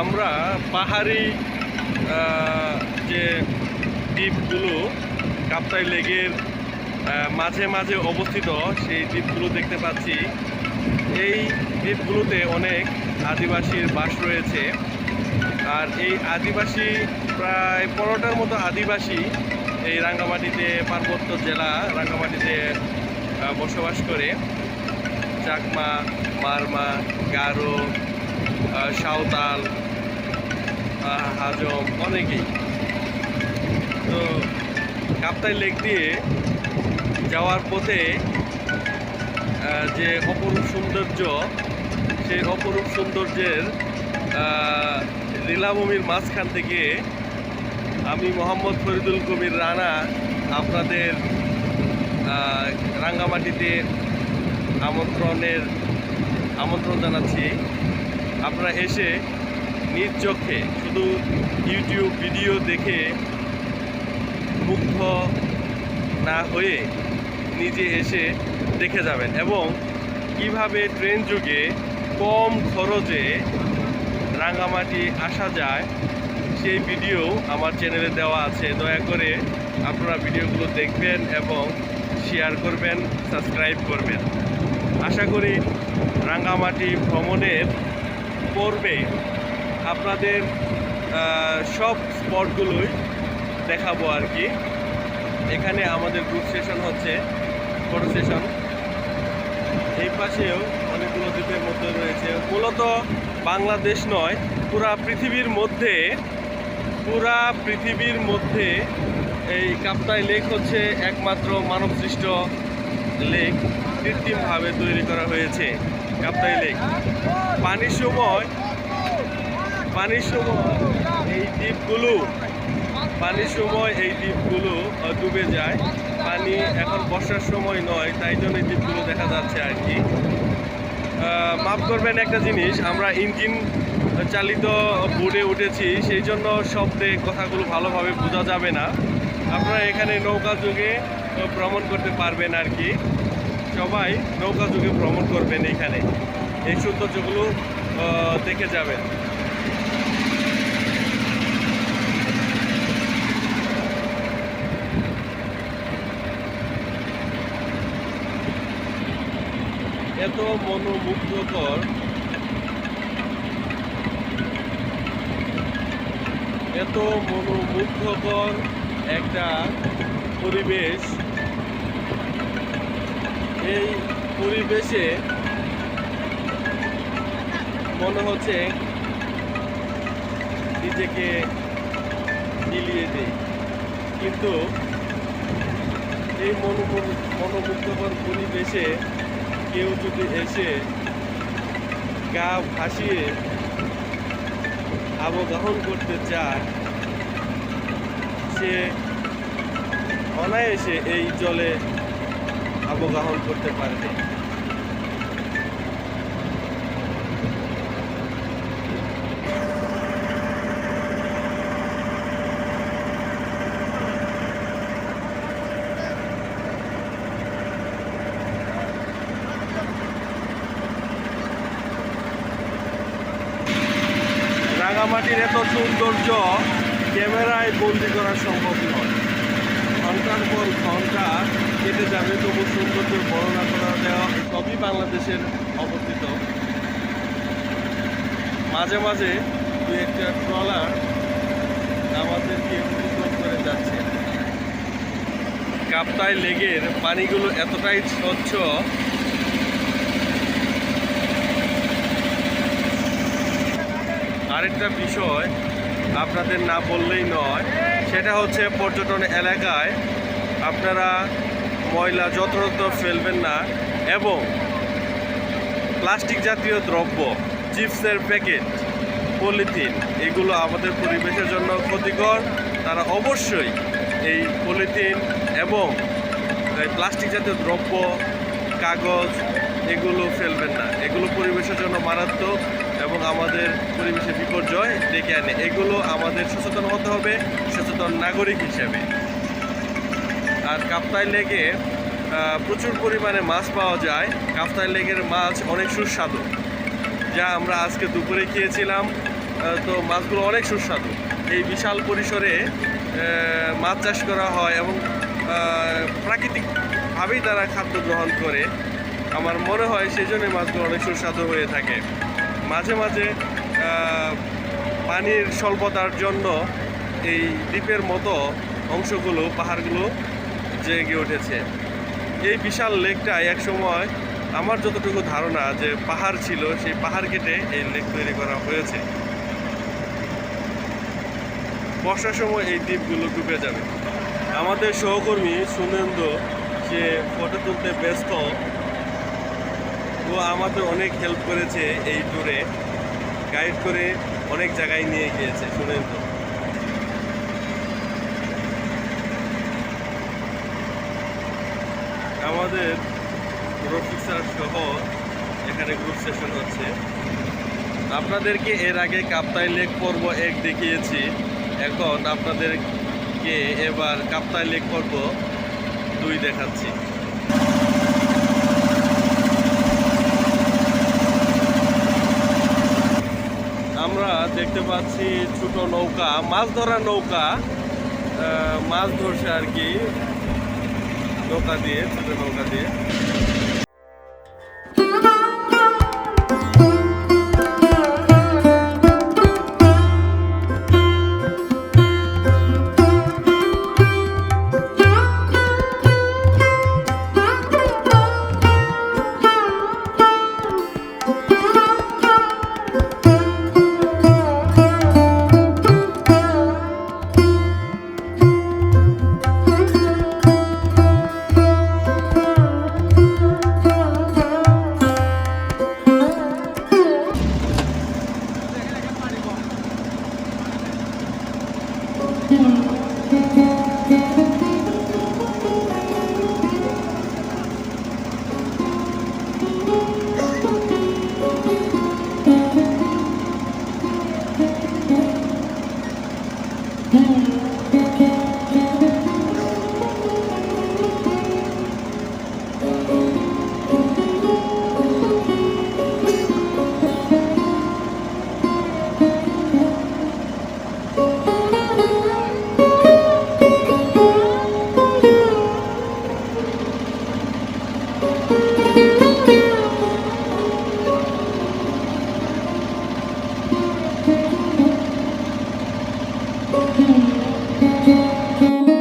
আমরা পাহাড়ি যে দ্বীপগুলো কাপ্তাই লেকের মাঝে মাঝে অবস্থিত সেই দ্বীপগুলো দেখতে পাচ্ছি। এই দ্বীপগুলোতে অনেক আদিবাসীর বাস রয়েছে। আর এই আদিবাসী প্রায় 15টার মতো আদিবাসী এই রাঙ্গামাটিতে, পার্বত্য জেলা রাঙ্গামাটিতে বসবাস করে। চাকমা, মারমা, গারো, সাঁওতাল, হাজং, অনেকেই। তো কাপ্তাই লেক দিয়ে যাওয়ার পথে যে অপরূপ সৌন্দর্য, সেই অপরূপ সৌন্দর্যের লীলাভূমির মাঝখান থেকে আমি মোহাম্মদ ফরিদুল কবির রানা আপনাদের রাঙ্গামাটিতে আমন্ত্রণ জানাচ্ছি। আপনারা এসে নিজ চোখে, শুধু ইউটিউব ভিডিও দেখে মুগ্ধ না হয়ে নিজে এসে দেখে যাবেন, এবং কিভাবে ট্রেন যোগে কম খরচে রাঙ্গামাটি আসা যায় সেই ভিডিও আমার চ্যানেলে দেওয়া আছে। দয়া করে আপনারা ভিডিওগুলো দেখবেন এবং শেয়ার করবেন, সাবস্ক্রাইব করবেন। আশা করি রাঙ্গামাটি ভ্রমণের পর্বে আপনাদের সব স্পটগুলোই দেখাবো আর কি। এখানে আমাদের গ্রুপ সেশন হচ্ছে, ফটো সেশন। এই পাশেও অনেকগুলো দ্বীপের মধ্যে রয়েছে। মূলত বাংলাদেশ নয়, পুরা পৃথিবীর মধ্যে এই কাপ্তাই লেক হচ্ছে একমাত্র মানবসৃষ্ট লেক, কৃত্রিমভাবে তৈরি করা হয়েছে কাপ্তাই লেক। পানির সময় এই দ্বীপগুলো ডুবে যায়। পানি এখন বর্ষার সময় নয়, তাই জন্য এই দ্বীপগুলো দেখা যাচ্ছে আর কি। মাফ করবেন একটা জিনিস, আমরা ইঞ্জিন চালিত বোটে উঠেছি, সেই জন্য শব্দে কথাগুলো ভালোভাবে বোঝা যাবে না। আপনারা এখানে নৌকা যুগে ভ্রমণ করতে পারবেন আর কি। সবাই নৌকা যুগে ভ্রমণ করবেন, এখানে এই সৌন্দর্যগুলো দেখে যাবেন। এত মনোমুগ্ধকর একটা পরিবেশ। এই পরিবেশে মনে হচ্ছে নিজেকে মিলিয়ে দেই, কিন্তু এই মনোমুগ্ধকর পরিবেশে কেউ যদি এসে গা ভাসিয়ে অবগাহন করতে চায়, সে অনায়াসে এই জলে অবগাহন করতে পারবে। রাঙ্গামাটির এত সৌন্দর্য ক্যামেরায় বন্দি করা সম্ভব নয়। ঘন্টার পর ঘন্টা কেটে যাবে, তবু সৌন্দর্যের বর্ণনা করা দেওয়া সবই বাংলাদেশের অবস্থিত। মাঝে মাঝে দু একটা ট্রলার আমাদেরকে অতিক্রম করে যাচ্ছে। কাপ্তাই লেকের পানিগুলো এতটাই স্বচ্ছ, আরেকটা বিষয় আপনাদের না বললেই নয়, সেটা হচ্ছে পর্যটন এলাকায় আপনারা ময়লা যত্রতত্র ফেলবেন না, এবং প্লাস্টিক জাতীয় দ্রব্য, চিপসের প্যাকেট, পলিথিন, এগুলো আমাদের পরিবেশের জন্য ক্ষতিকর। তারা অবশ্যই এই পলিথিন এবং প্লাস্টিক জাতীয় দ্রব্য, কাগজ, এগুলো ফেলবেন না। এগুলো পরিবেশের জন্য মারাত্মক এবং আমাদের পরিবেশে বিপর্যয় ডেকে আনে। এগুলো আমাদের সচেতন হতে হবে, সচেতন নাগরিক হিসেবে। আর কাপ্তাই লেকে প্রচুর পরিমাণে মাছ পাওয়া যায়। কাপ্তাই লেকের মাছ অনেক সুস্বাদু, যা আমরা আজকে দুপুরে খেয়েছিলাম। তো মাছগুলো অনেক সুস্বাদু। এই বিশাল পরিসরে মাছ চাষ করা হয় এবং প্রাকৃতিকভাবেই তারা খাদ্য গ্রহণ করে। আমার মনে হয় সেই জন্য মাছগুলো অনেক সুস্বাদু হয়ে থাকে। মাঝে মাঝে পানির স্বল্পতার জন্য এই দ্বীপের মতো অংশগুলো, পাহাড়গুলো জেগে উঠেছে। এই বিশাল লেকটায় একসময় আমার যতটুকু ধারণা যে পাহাড় ছিল, সেই পাহাড় কেটে এই লেক তৈরি করা হয়েছে। বর্ষার সময় এই দ্বীপগুলো ডুবে যাবে। আমাদের সহকর্মী সুনেন্দ্র, সে ফটো তুলতে ব্যস্ত, ও আমাদের অনেক হেল্প করেছে এই ট্যুরে, গাইড করে অনেক জায়গায় নিয়ে গিয়েছে সুনেন্দ্র। আমাদের রফিক স্যার সহ এখানে গ্রুপ সেশন হচ্ছে। আপনাদেরকে এর আগে কাপ্তাই লেক পর্ব 1 দেখিয়েছি, এখন আপনাদেরকে এবার কাপ্তাই লেক পর্ব 2 দেখাচ্ছি। আমরা দেখতে পাচ্ছি ছোট নৌকা, মাছ ধরার নৌকা, মাছ ধরছে আর কি, নৌকা দিয়ে, ছোট নৌকা দিয়ে।